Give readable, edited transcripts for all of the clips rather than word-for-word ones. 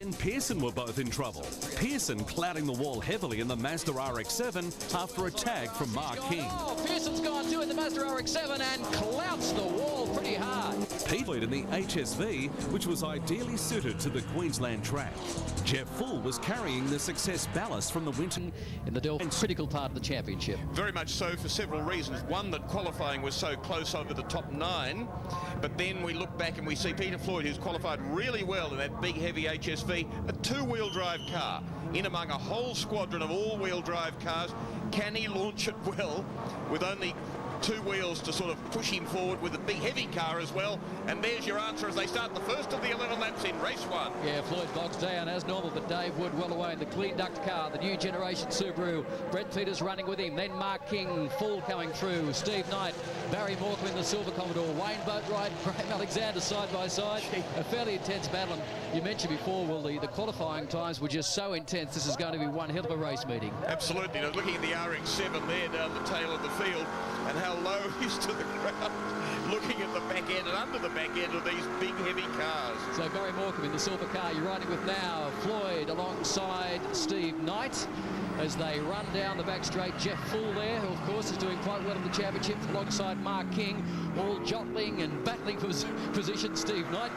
and Pearson were both in trouble. Pearson clouding the wall heavily in the Mazda RX-7 after a tag from Mark King. Oh, Pearson's gone too in the Mazda RX-7 and clouts the wall pretty hard. PHELAN in the HSV, which was ideally suited to the Queensland track. Jeff Full was carrying the success ballast from the winter. In the DELPHI critical part of the championship. Very much so for several reasons. One, that qualifying was so close over the top 9, but then we look back and we see Peter Floyd, who's qualified really well in that big heavy HSV, a two-wheel drive car, in among a whole squadron of all-wheel drive cars. Can he launch it well with only two wheels to sort of push him forward with a big heavy car as well? And there's your answer as they start the first of the 11 laps in race 1. Yeah, Floyd bogs down as normal, but Dave Wood well away in the KLEENDUCT car, the new generation Subaru. Brett Peters running with him, then Mark King, Full coming through, Steve Knight, Barry MORCOM in the Silver Commodore, Wayne Boatwright, Graham Alexander side by side. A fairly intense battle, and you mentioned before, Will, the qualifying times were just so intense. This is going to be one hell of a race meeting. Absolutely. Now, looking at the RX-7 there down the tail of the field, and how low it is to the ground, looking at the back end and under the back end of these big heavy cars. So Barry MORCOM in the silver car you're riding with now. Floyd alongside Steve Knight as they run down the back straight. Jeff Full there, who of course is doing quite well in the championship, alongside Mark King, all jostling and battling for position. Steve Knight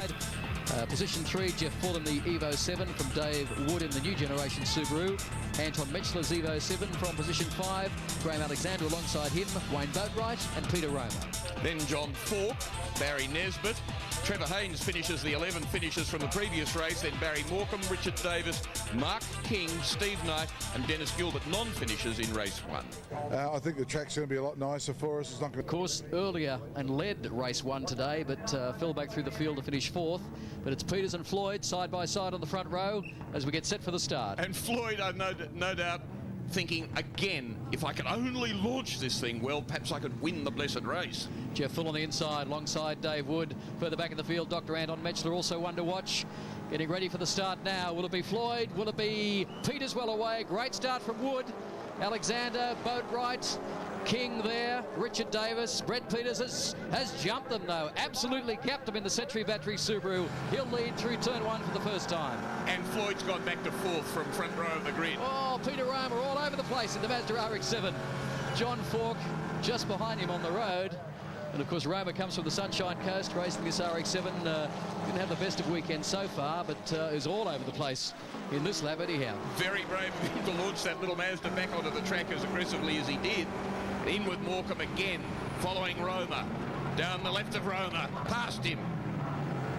position 3, Jeff Full in the Evo 7 from Dave Wood in the new generation Subaru. Anton Mechtler's Evo 7 from position 5. Graham Alexander alongside him, Wayne Boatwright and Peter Roma. Then John Falk, Barry Nesbitt, Trevor Haines finishes the 11 finishes from the previous race. Then Barry MORCOM, Richard Davis, Mark King, Steve Knight and Dennis Gilbert non-finishers in race 1. I think the track's going to be a lot nicer for us. It's not going Of course, earlier and led race 1 today, but fell back through the field to finish 4th. But it's Peters and Floyd side by side on the front row as we get set for the start. And Floyd, I've no doubt, thinking again, if I could only launch this thing well, perhaps I could win the blessed race. Jeff Full on the inside alongside Dave Wood. Further back in the field, Dr. Anton Mechtler, also one to watch. Getting ready for the start now. Will it be Floyd? Will it be Peters well away? Great start from Wood. Alexander, Boatwright, King there, Richard Davis. Brett Peters has jumped them though. Absolutely capped them in the Century Battery Subaru. He'll lead through turn 1 for the first time. And Floyd's gone back to 4th from front row of the grid. Oh, Peter Roma all over the place in the Mazda RX-7. John Falk just behind him on the road. And of course Roma comes from the Sunshine Coast racing this RX-7. Didn't have the best of weekends so far, but is all over the place in this lap anyhow. Very brave of him to launch that little Mazda back onto the track as aggressively as he did. In with MORCOM again, following Roma. Down the left of Roma, past him.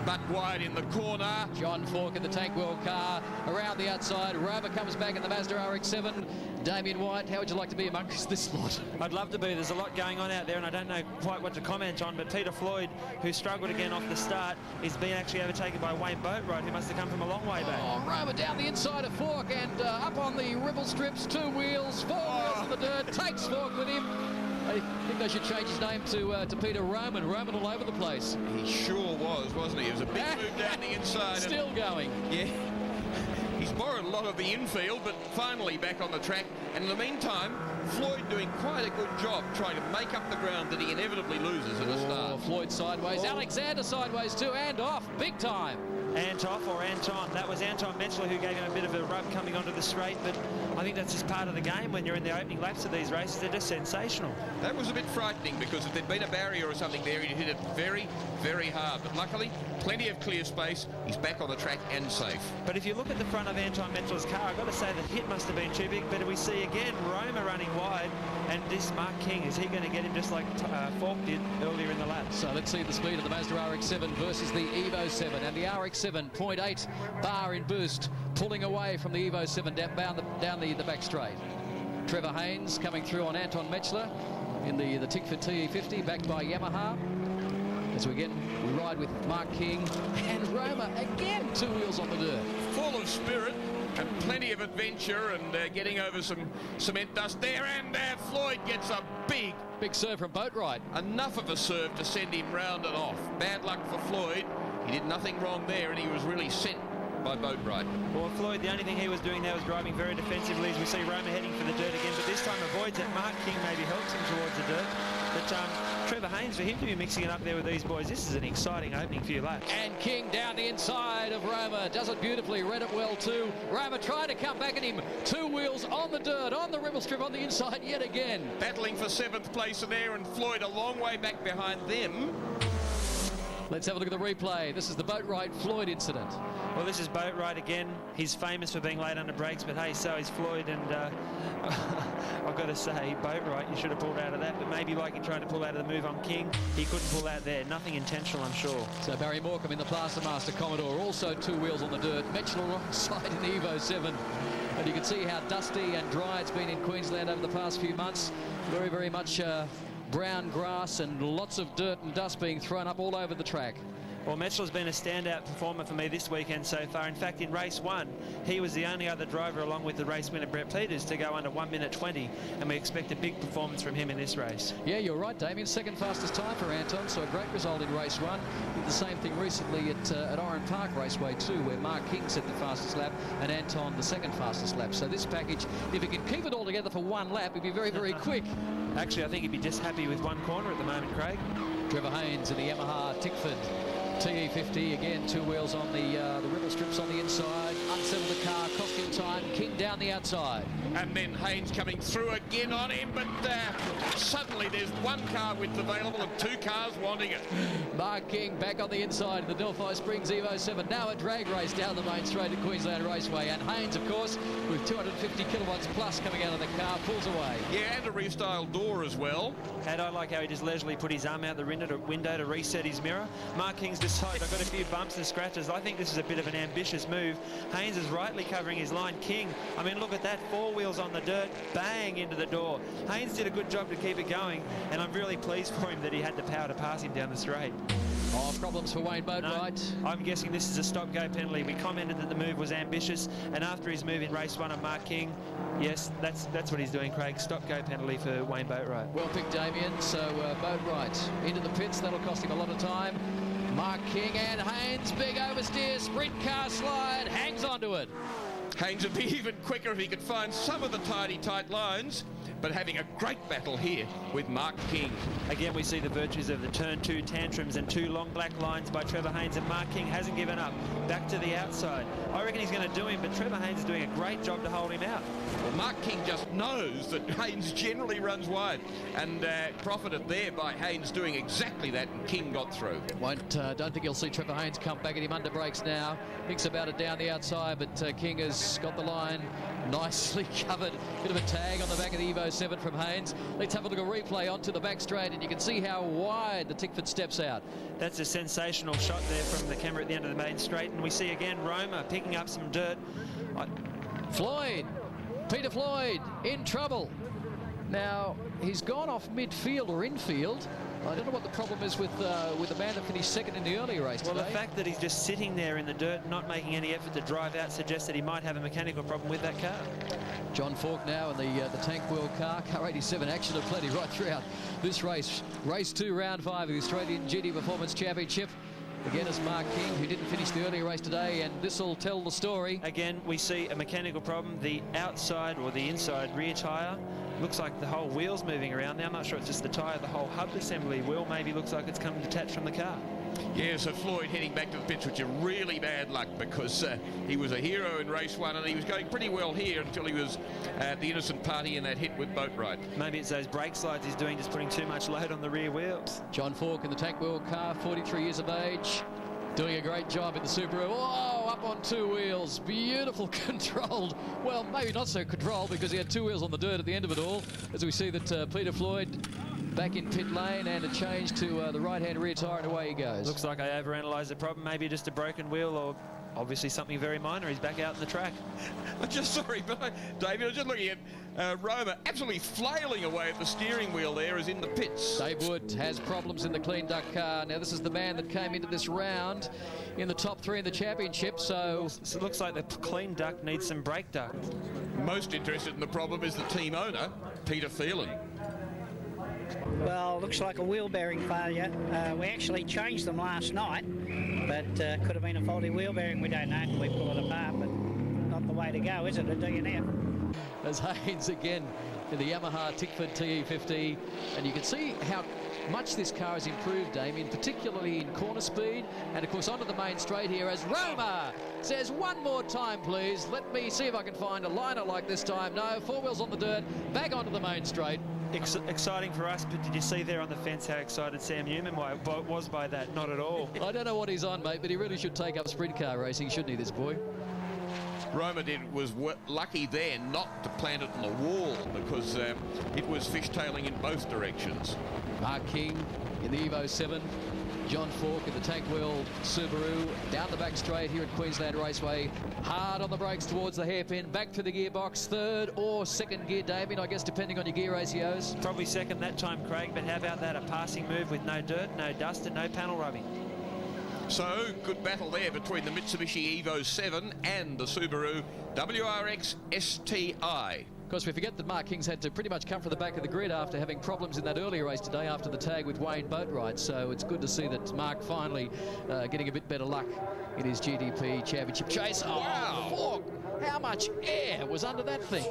But wide in the corner. John Falk in the Tank World car, around the outside. Roma comes back in the Mazda RX-7. Damien White, how would you like to be amongst this lot? I'd love to be. There's a lot going on out there and I don't know quite what to comment on, but Peter Floyd, who struggled again off the start, is being actually overtaken by Wayne Boatwright, who must have come from a long way back. Oh, Roma down the inside of Falk and up on the ribble strips, 2 wheels, 4 wheels in the dirt, takes Falk with him. I think they should change his name to Peter Roman. Roman all over the place. He sure was, wasn't he? It was a big move down the inside. Still going. Yeah. He's borrowed a lot of the infield, but finally back on the track. And in the meantime, Floyd doing quite a good job trying to make up the ground that he inevitably loses at the start. Floyd sideways, Alexander sideways too, and off, big time. Antoff or Anton. That was Anton Mechtler who gave him a bit of a rub coming onto the straight, but I think that's just part of the game when you're in the opening laps of these races. They're just sensational. That was a bit frightening because if there'd been a barrier or something there, he'd hit it very, very hard. But luckily, plenty of clear space. He's back on the track and safe. But if you look at the front of Anton Mechtler's car, I've got to say the hit must have been too big, but we see again Roma running wide, and this Mark King, is he going to get him just like Falk did earlier in the lap? So let's see the speed of the Mazda RX-7 versus the Evo 7, and the RX-7 0.8 bar in boost, pulling away from the Evo 7 down the back straight. Trevor Haines coming through on Anton Mechtler in the Tickford TE50, backed by Yamaha. As we ride with Mark King and Roma again, 2 wheels on the dirt. Full of spirit and plenty of adventure and getting over some cement dust there, and Floyd gets a big serve from Boatwright. Enough of a serve to send him round and off. Bad luck for Floyd. He did nothing wrong there and he was really sent by Boatwright. Well, Floyd, the only thing he was doing there was driving very defensively, as we see Roma heading for the dirt again, but this time avoids it. Mark King maybe helps him towards the dirt. But Trevor Haynes, for him to be mixing it up there with these boys, this is an exciting opening few laps. And King down the inside of Roma. Does it beautifully. Read it well too. Roma trying to come back at him. Two wheels on the dirt, on the rebel strip, on the inside yet again. Battling for 7th place in there, and Floyd a long way back behind them. Let's have a look at the replay. This is the Boatwright Floyd incident. Well, this is Boatwright again. He's famous for being late under brakes, but hey, so is Floyd. And I've got to say, Boatwright, you should have pulled out of that. But maybe like you're trying to pull out of the move on King, he couldn't pull out there. Nothing intentional, I'm sure. So Barry MORCOM in the Plastermaster Commodore, also two wheels on the dirt. MECHTLER alongside in the Evo 7. And you can see how dusty and dry it's been in Queensland over the past few months. Very, very much brown grass and lots of dirt and dust being thrown up all over the track. Well, MECHTLER's been a standout performer for me this weekend so far. In fact, in race 1, he was the only other driver, along with the race winner Brett Peters, to go under 1:20, and we expect a big performance from him in this race. Yeah, you're right, Damien. Second fastest time for Anton, so a great result in race 1. Did the same thing recently at Oran Park Raceway 2, where Mark King set the fastest lap and Anton the second fastest lap. So this package, if he can keep it all together for one lap, it'd be very, very quick. Actually, I think he'd be just happy with one corner at the moment, Craig. Trevor Haynes in the Yamaha Tickford TE50, again, two wheels on the rebel strips on the inside, unsettled the car, cost him time. King down the outside. And then Haynes coming through again on him, but suddenly there's one car width available and two cars wanting it. Mark King back on the inside of the Delphi Springs Evo 7. Now a drag race down the main straight at Queensland Raceway. And Haynes, of course, with 250 kilowatts plus coming out of the car, pulls away. Yeah, and a restyled door as well. And I like how he just leisurely put his arm out the window to reset his mirror. Mark King's decided, I've got a few bumps and scratches. I think this is a bit of an ambitious move. Haynes is rightly covering his line. King, I mean, look at that, 4 wheels on the dirt, bang into the door. Haynes did a good job to keep it going, and I'm really pleased for him that he had the power to pass him down the straight. Oh, problems for Wayne Boatwright. No, I'm guessing this is a stop-go penalty. We commented that the move was ambitious, and after his move in race 1 of Mark King, yes, that's what he's doing, Craig. Stop-go penalty for Wayne Boatwright. Well picked, Damien. So Boatwright into the pits. That'll cost him a lot of time. Mark King and Haynes, big oversteer, sprint car slide, hangs onto it. Haynes would be even quicker if he could find some of the tidy, tight lines, but having a great battle here with Mark King. Again, we see the virtues of the turn 2 tantrums and 2 long black lines by Trevor Haynes, and Mark King hasn't given up. Back to the outside. I reckon he's going to do him, but Trevor Haynes is doing a great job to hold him out. Well, Mark King just knows that Haynes generally runs wide, and profited there by Haynes doing exactly that, and King got through. Don't think you'll see Trevor Haynes come back at him under brakes now. Thinks about it down the outside, but King has got the line nicely covered. Bit of a tag on the back of the Evo 7 from Haynes. Let's have a look at a replay onto the back straight, and you can see how wide the Tickford steps out. That's a sensational shot there from the camera at the end of the main straight, and we see again Roma picking up some dirt. Floyd, Peter Floyd in trouble. Now, he's gone off midfield or infield. I don't know what the problem is with the man that finished second in the earlier race today. Well, the fact that he's just sitting there in the dirt, not making any effort to drive out, suggests that he might have a mechanical problem with that car. John Falk now in the Tank World car. Car 87 action of plenty right throughout this race. Race 2, round 5 of the Australian GT Performance Championship. Again, it's Mark King, who didn't finish the earlier race today, and this will tell the story. Again, we see a mechanical problem. The outside or the inside rear tyre looks like the whole wheel's moving around. Now, I'm not sure it's just the tyre. The whole hub assembly wheel maybe looks like it's come detached from the car. Yeah, so Floyd heading back to the pits, which is really bad luck, because he was a hero in race 1, and he was going pretty well here until he was at the innocent party in that hit with Boatwright. Maybe it's those brake slides he's doing, just putting too much load on the rear wheels. John Falk in the Tank World car, 43 years of age, doing a great job in the Subaru. Oh, up on 2 wheels. Beautiful controlled. Well, maybe not so controlled, because he had 2 wheels on the dirt at the end of it all. As we see that Peter Floyd back in pit lane, and a change to the right-hand rear tyre, and away he goes. Looks like I overanalyzed the problem. Maybe just a broken wheel, or obviously something very minor. He's back out in the track. I'm just sorry, but David, I was just looking at Roma absolutely flailing away at the steering wheel there as in the pits. Dave Wood has problems in the KLEENDUCT car. Now, this is the man that came into this round in the top 3 in the championship, so it looks like the KLEENDUCT needs some brake duct. Most interested in the problem is the team owner, Peter PHELAN. Well, looks like a wheel bearing failure. We actually changed them last night, but could have been a faulty wheel bearing. We don't know until we pull it apart, but not the way to go, is it, a DNF? As Haynes again in the Yamaha Tickford TE50, and you can see how much this car has improved, Damien, particularly in corner speed, and of course onto the main straight here as Roma says, one more time please, let me see if I can find a liner like this time. No, four wheels on the dirt, back onto the main straight. Exciting for us, but did you see there on the fence how excited Sam Newman was by that? Not at all. I don't know what he's on, mate, but he really should take up sprint car racing, shouldn't he, this boy? Roma was lucky there not to plant it on the wall, because it was fishtailing in both directions. Mark King in the Evo 7. John Falk in the tank wheel Subaru down the back straight here at Queensland Raceway. Hard on the brakes towards the hairpin, back to the gearbox, third or second gear, Damien, I guess, depending on your gear ratios. Probably second that time, Craig, but how about that? A passing move with no dirt, no dust and no panel rubbing. So, good battle there between the Mitsubishi Evo 7 and the Subaru WRX STI. Of course, we forget that Mark King's had to pretty much come from the back of the grid after having problems in that earlier race today after the tag with Wayne Boatwright. So it's good to see that Mark finally getting a bit better luck in his GDP Championship chase. Oh, wow. Falk, how much air was under that thing?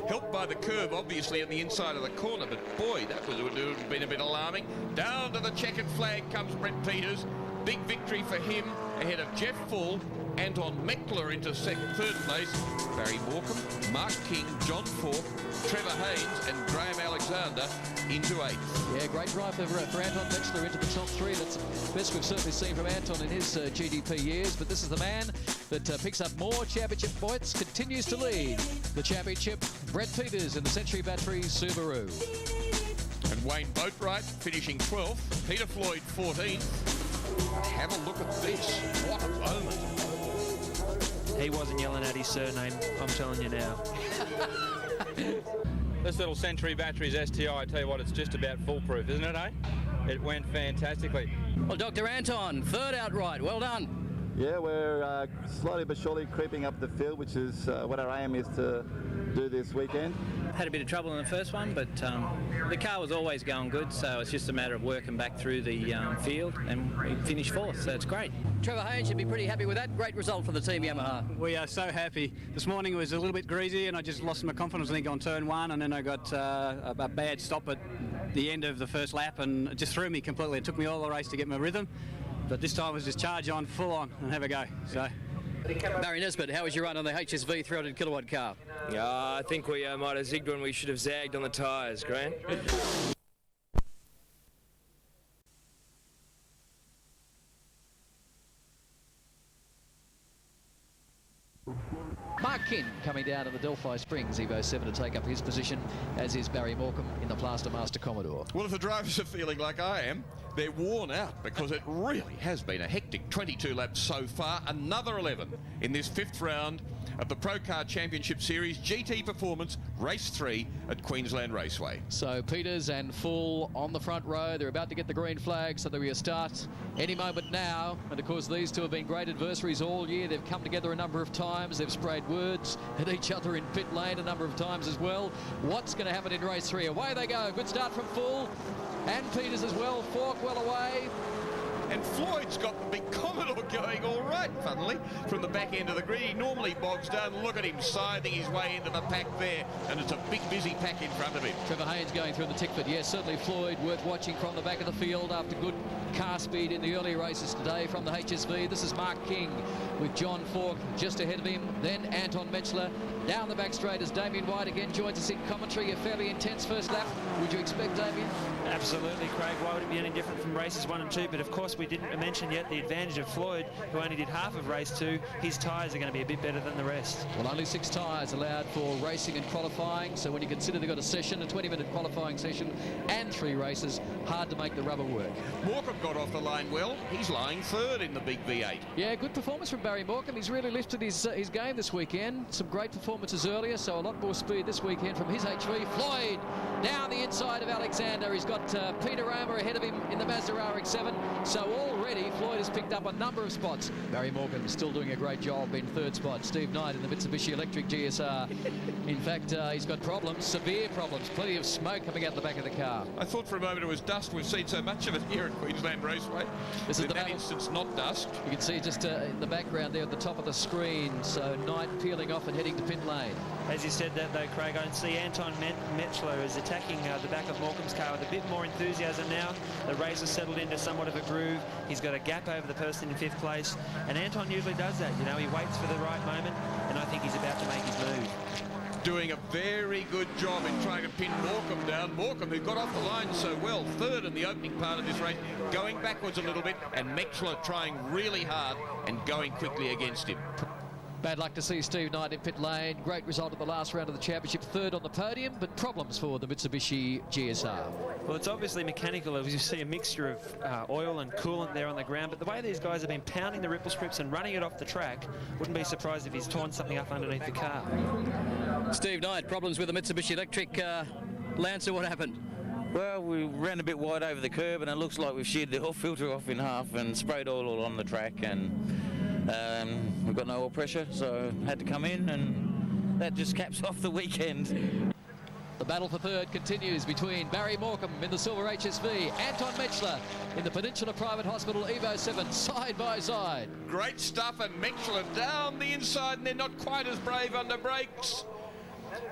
Helped by the curve, obviously, on the inside of the corner, but boy, that would have been a bit alarming. Down to the checkered flag comes Brett Peters. Big victory for him ahead of Jeff Full, Anton MECHTLER into third place, Barry MORCOM, Mark King, John Falk, Trevor Haines and Graham Alexander into eighth. Yeah, great drive for Anton MECHTLER into the top three. That's the best we've certainly seen from Anton in his GDP years, but this is the man that picks up more championship points, continues to lead the championship. Brett Peters in the Century Battery Subaru. And Wayne Boatwright finishing 12th, Peter Floyd 14th. Have a look at this. What a moment. He wasn't yelling at his surname, I'm telling you now. This little Century Batteries STI, I tell you what, it's just about foolproof, isn't it, eh? It went fantastically. Well, Dr. Anton, third outright. Well done. Yeah, we're slowly but surely creeping up the field, which is what our aim is to do this weekend. Had a bit of trouble in the first one, but the car was always going good, so it's just a matter of working back through the field, and we finished fourth, so it's great. Trevor Haines should be pretty happy with that. Great result for the team Yamaha. We are so happy. This morning was a little bit greasy, and I just lost my confidence, I think, on turn one, and then I got a bad stop at the end of the first lap, and it just threw me completely. It took me all the race to get my rhythm, but this time it was just charge on, full on, and have a go. So. Barry Nesbitt, how was your run on the HSV 300 kilowatt car? I think we might have zigged when we should have zagged on the tyres, Grant. Mark King coming down to the Delphi Springs Evo 7 to take up his position, as is Barry MORCOM in the Plaster Master Commodore. Well, if the drivers are feeling like I am, they're worn out, because it really has been a hectic 22 laps so far. Another 11 in this fifth round of the Pro Car Championship Series GT Performance Race 3 at Queensland Raceway. So Peters and Full on the front row. They're about to get the green flag, so there'll be a start any moment now. And of course, these two have been great adversaries all year. They've come together a number of times. They've sprayed words at each other in pit lane a number of times as well. What's going to happen in race 3? Away they go. Good start from Full and Peters as well. Falk well away. And Floyd's got the big Commodore going all right, funnily, from the back end of the grid. He normally bogs down. Look at him scything his way into the pack there, and it's a big, busy pack in front of him. Trevor Haines going through the Tickford. Yes, certainly Floyd worth watching from the back of the field after good car speed in the early races today from the HSV. This is Mark King with John Falk just ahead of him. Then Anton MECHTLER down the back straight as Damien White again joins us in commentary. A fairly intense first lap. Would you expect, Damien? Absolutely, Craig. Why would it be any different from races 1 and 2? But of course, we didn't mention yet the advantage of Floyd, who only did half of race 2. His tyres are going to be a bit better than the rest. Well, only 6 tyres allowed for racing and qualifying. So when you consider they've got a session, a 20-minute qualifying session, and 3 races, hard to make the rubber work. MORCOM got off the line well. He's lying third in the big V8. Yeah, good performance from Barry MORCOM. He's really lifted his game this weekend. Some great performances earlier, so a lot more speed this weekend from his HV. Floyd down the inside of Alexander. He's got Peter Roma ahead of him in the Mazda RX-7. So already Floyd has picked up a number of spots. Barry MORCOM still doing a great job in third spot. Steve Knight in the Mitsubishi Electric GSR. In fact, he's got problems, severe problems. Plenty of smoke coming out the back of the car. I thought for a moment it was dust. We've seen so much of it here at Queensland Queensland Raceway. This is in the that battle. instance, not dusk. You can see just in the background there at the top of the screen. So Knight peeling off and heading to pit lane. As you said that though, Craig, I can see Anton MECHTLER is attacking the back of MORCOM's car with a bit more enthusiasm now. The race has settled into somewhat of a groove. He's got a gap over the person in 5th place. And Anton usually does that, you know, he waits for the right moment, and I think he's about to make his move. Doing a very good job in trying to pin MORCOM down. MORCOM, who got off the line so well, 3rd in the opening part of this race, going backwards a little bit, and MECHTLER trying really hard and going quickly against him. Bad luck to see Steve Knight in pit lane. Great result at the last round of the championship, 3rd on the podium, but problems for the Mitsubishi GSR. Well, it's obviously mechanical, as you see a mixture of oil and coolant there on the ground, but the way these guys have been pounding the ripple strips and running it off the track, wouldn't be surprised if he's torn something up underneath the car. Steve Knight, problems with the Mitsubishi Electric Lancer, what happened? Well, we ran a bit wide over the curb, and it looks like we've sheared the oil filter off in half and sprayed oil all on the track, and we've got no oil pressure, so had to come in, and that just caps off the weekend. The battle for 3rd continues between Barry MORCOM in the silver HSV, Anton MECHTLER in the Peninsula Private Hospital Evo 7, side by side. Great stuff, and MECHTLER down the inside, and they're not quite as brave under brakes.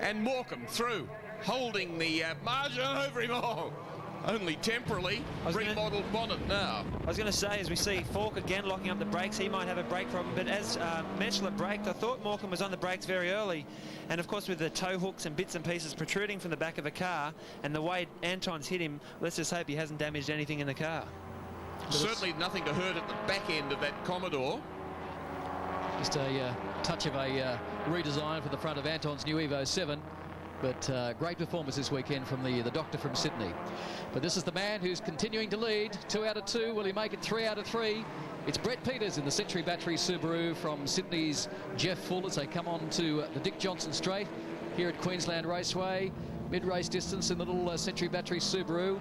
And MORCOM through, holding the margin over him. Oh, only temporarily. Remodelled bonnet now. I was going to say, as we see Falk again locking up the brakes, he might have a brake problem, but as MECHTLER braked, I thought MORCOM was on the brakes very early, and of course with the tow hooks and bits and pieces protruding from the back of a car, and the way Anton's hit him, let's just hope he hasn't damaged anything in the car. Certainly nothing to hurt at the back end of that Commodore. Just a touch of a redesign for the front of Anton's new Evo 7. But great performance this weekend from the doctor from Sydney. But this is the man who's continuing to lead. 2 out of 2. Will he make it 3 out of 3? It's Brett Peters in the Century Battery Subaru from Sydney's Jeff Full as they come on to the Dick Johnson Straight here at Queensland Raceway. Mid-race distance in the little Century Battery Subaru.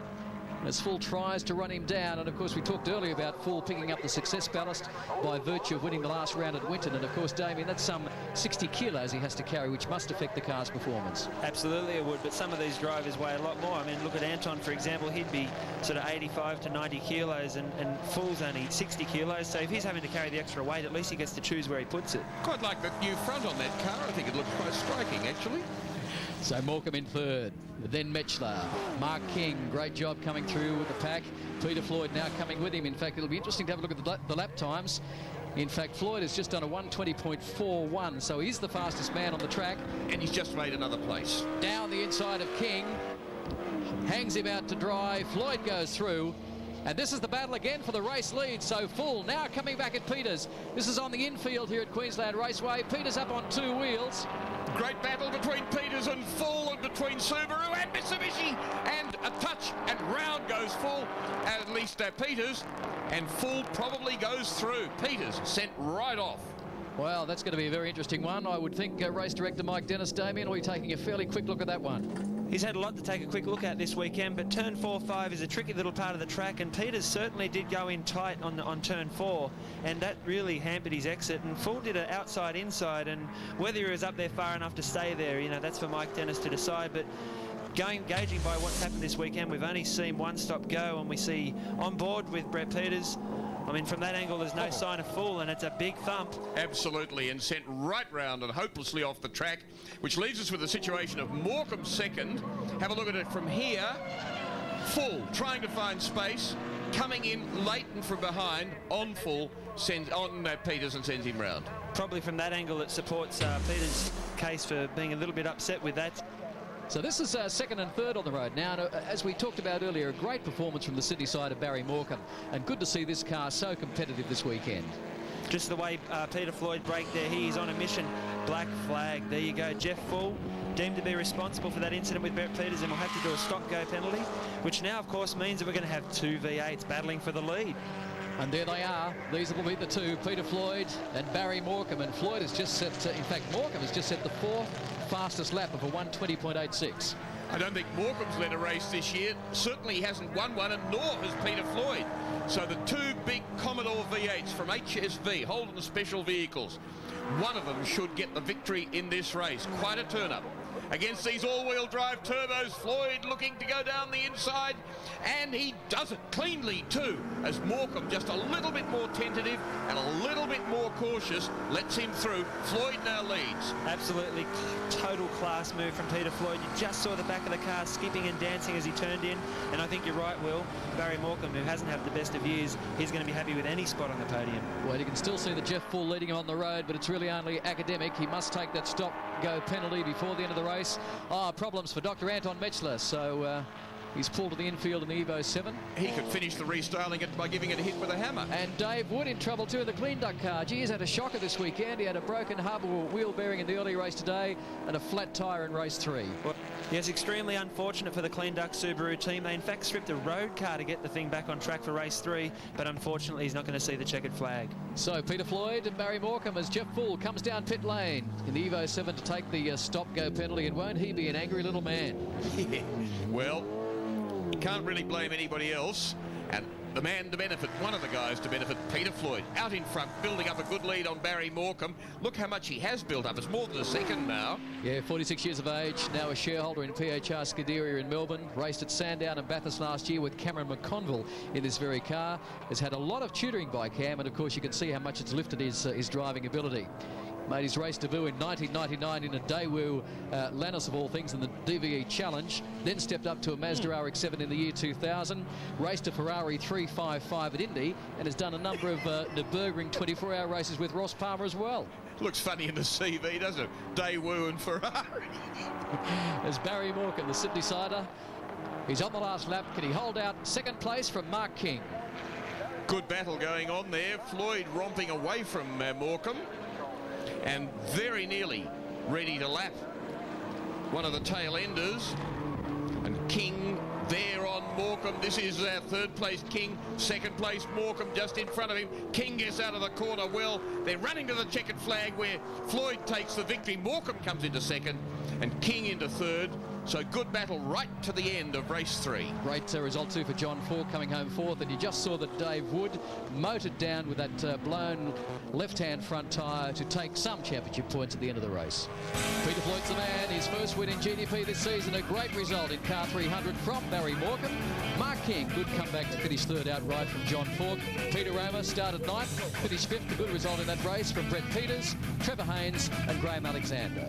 As Full tries to run him down, and of course we talked earlier about Full picking up the success ballast by virtue of winning the last round at Winton, and of course, Damien, that's some 60 kilos he has to carry, which must affect the car's performance. Absolutely it would, but some of these drivers weigh a lot more. I mean, look at Anton, for example, he'd be sort of 85 to 90 kilos, and Full's only 60 kilos, so if he's having to carry the extra weight, at least he gets to choose where he puts it. Quite like the new front on that car. I think it looks quite striking, actually. So MORCOM in 3rd, then MECHTLER. Mark King, great job coming through with the pack. Peter Floyd now coming with him. In fact, it'll be interesting to have a look at the lap times. In fact, Floyd has just done a 1:20.41, so he's the fastest man on the track. And he's just made another place. Down the inside of King, hangs him out to dry. Floyd goes through. And this is the battle again for the race lead. So Full now coming back at Peters. This is on the infield here at Queensland Raceway. Peters up on 2 wheels. Great battle between Peters and Full, and between Subaru and Mitsubishi. And a touch, and round goes Full, at least Peters. And Full probably goes through. Peters sent right off. Well, that's going to be a very interesting one. I would think race director Mike Dennis, Damien, will be taking a fairly quick look at that one. He's had a lot to take a quick look at this weekend, but turn 4-5 is a tricky little part of the track, and Peters certainly did go in tight on turn 4, and that really hampered his exit. And Full did an outside-inside, and whether he was up there far enough to stay there, you know, that's for Mike Dennis to decide. But gauging by what's happened this weekend, we've only seen one stop go, and we see on board with Brett Peters. I mean, from that angle, there's no sign of Full, and it's a big thump. Absolutely, and sent right round and hopelessly off the track, which leaves us with a situation of MORCOM 2nd. Have a look at it from here. Full, trying to find space, coming in late and from behind, on Full, sends on Peters and sends him round. Probably from that angle, it supports Peters' case for being a little bit upset with that. So this is 2nd and 3rd on the road. Now, as we talked about earlier, a great performance from the Sydney side of Barry MORCOM, and good to see this car so competitive this weekend. Just the way Peter Floyd braked there, he's on a mission. Black flag. There you go. Jeff Full, deemed to be responsible for that incident with Brett Peters, and will have to do a stop-go penalty, which now, of course, means that we're going to have 2 V8s battling for the lead. And there they are. These will be the 2, Peter Floyd and Barry MORCOM. And Floyd has just set, in fact, MORCOM has just set the 4th fastest lap of a 1:20.86. I don't think MORCOM's led a race this year. Certainly he hasn't won one, and nor has Peter Floyd. So the 2 big Commodore V8s from HSV, Holden Special Vehicles, one of them should get the victory in this race. Quite a turn-up. against these all-wheel drive turbos. Floyd looking to go down the inside, and he does it cleanly too, as MORCOM, just a little bit more tentative and a little bit more cautious, lets him through. Floyd now leads. Absolutely total class move from Peter Floyd. You just saw the back of the car skipping and dancing as he turned in, and I think you're right, Will. Barry MORCOM, who hasn't had the best of years, he's going to be happy with any spot on the podium. Well, you can still see the Jeff Full leading him on the road, but it's really only academic. He must take that stop-go penalty before the end of the race. Problems for Dr. Anton MECHTLER, so he's pulled to the infield in the Evo 7. He could finish the restyling it by giving it a hit with a hammer. And Dave Wood in trouble too in the CLEENDUCT car. Gee, he's had a shocker this weekend. He had a broken hub or wheel bearing in the early race today and a flat tyre in race 3. Well, yes, extremely unfortunate for the CLEENDUCT Subaru team. They in fact stripped a road car to get the thing back on track for race 3, but unfortunately he's not going to see the checkered flag. So Peter Floyd and Barry MORCOM as Jeff Full comes down pit lane in the Evo 7 to take the stop-go penalty, and won't he be an angry little man? Yeah. Well, you can't really blame anybody else, and the man to benefit, one of the guys to benefit, Peter Floyd, out in front, building up a good lead on Barry MORCOM. Look how much he has built up. It's more than a second now. Yeah, 46 years of age, now a shareholder in PHR Scuderia in Melbourne. Raced at Sandown and Bathurst last year with Cameron McConville in this very car. Has had a lot of tutoring by Cam, and of course you can see how much it's lifted his driving ability. Made his race debut in 1999 in a Daewoo Lannis of all things in the DVE Challenge, then stepped up to a Mazda RX-7 in the year 2000, raced a Ferrari 355 at Indy, and has done a number of Nürburgring 24-hour races with Ross Palmer as well. Looks funny in the CV, doesn't it? Daewoo and Ferrari. As Barry MORCOM, the Sydney-sider, he's on the last lap. Can he hold out second place from Mark King? Good battle going on there. Floyd romping away from MORCOM, and very nearly ready to lap one of the tail enders. And King there on MORCOM. This is third place King, second place MORCOM just in front of him. King gets out of the corner well. They're running to the checkered flag where Floyd takes the victory. MORCOM comes into second and King into third. So good battle right to the end of race 3. Great result too for John Falk coming home fourth, and you just saw that Dave Wood motored down with that blown left-hand front tyre to take some championship points at the end of the race. Peter Floyd's the man, his first win in GDP this season, a great result in car 300 from Barry MORCOM. Mark King, good comeback to finish third outright from John Falk. Peter Roma started ninth, finished fifth, a good result in that race from Brett Peters, Trevor Haines and Graham Alexander.